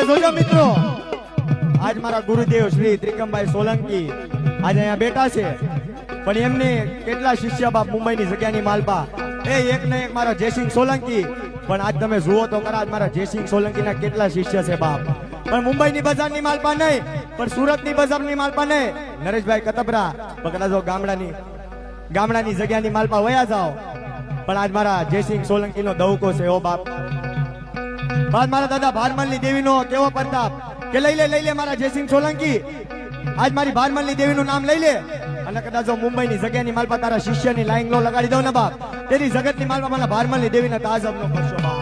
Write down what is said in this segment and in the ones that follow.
જોજો મિત્રો, આજ મારા ગુરુદેવ શ્રી ત્રિકમભાઈ સોલંકી આજે અહીંયા બેઠા છે, પણ એમને કેટલા શિષ્ય બાપ મુંબઈની જગ્યાની માલપા એ એક ને એક મારા જયસિંહ સોલંકી. પણ આજ તમે જુઓ તો ખરા, મારા જયસિંહ સોલંકીના કેટલા શિષ્ય છે બાપ. પણ મુંબઈની બજારની માલપા નહીં, પણ સુરતની બજારની માલપા નહીં. નરેશભાઈ કતબરા પકડા જો ગામડાની જગ્યાની માલપા વયા જાઓ, પણ આજ મારા જયસિંહ સોલંકીનો દવકો છે ઓ બાપ. બાદ મારા દાદા ભારમલની દેવીનો કેવો પ્રતાપ કે લઈ લે મારા જયસિંહ સોલંકી, આજ મારી ભારમલની દેવીનું નામ લઈ લે. અને કદાચ જો મુંબઈની જગ્યાની માલપા તારા શિષ્યની લાઈન લો લગાડી દઉં ને બાપ, તેરી જગતની માલપા મને ભારમલની દેવીને તાજબ નો કરશો બાપ.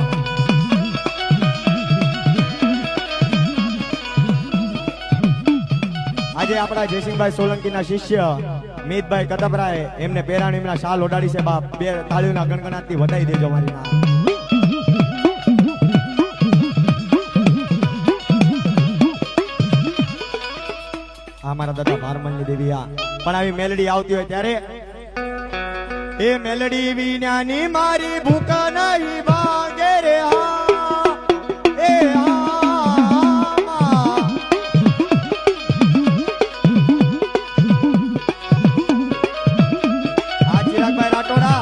આજે આપણા જયસિંહભાઈ સોલંકીના શિષ્ય મિતભાઈ કતબરાએ એમને પેરાણ એમના શાલ ઓડાડી છે બાપ. બે તાળીઓના ગણગણાટથી વધાઈ દેજો મારી નામ. મારા દાદા ભારમલની દેવી આ પણ આવી મેલડી આવતી હોય ત્યારે એ મેલડી વિનાની મારી ભૂખ નહીં ભાગે રે એ ચિરાગભાઈ રાઠોડા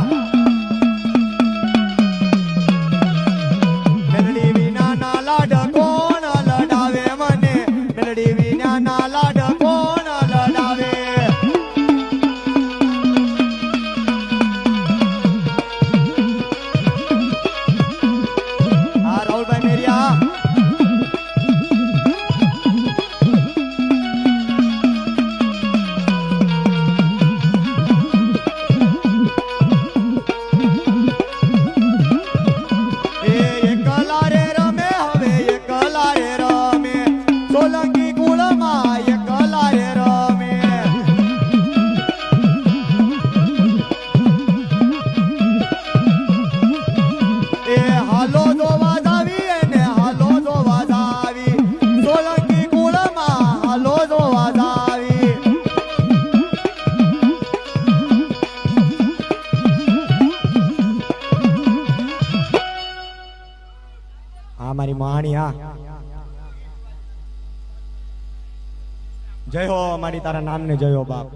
મેલડી વિના ના લાડ કોણ લડાવે મને, મેલડી વિના ના લાડ મારી મહાણી. હા જય હો મારી તારા નામ ને જય હો બાપ.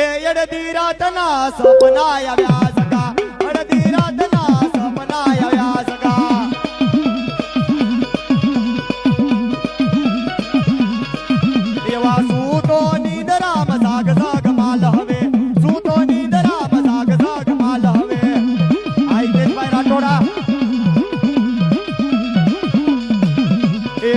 એ અડધી રાતના સપના આવ્યા સગા, અડધી રાતના સપના આવ્યા સગા, એવા સૂતો નીંદરામાં સાગ સાગ માલ હવે, સૂતો નીંદરામાં સાગ સાગ માલ હવે. આઈ દેશભાઈ રાઠોડા એ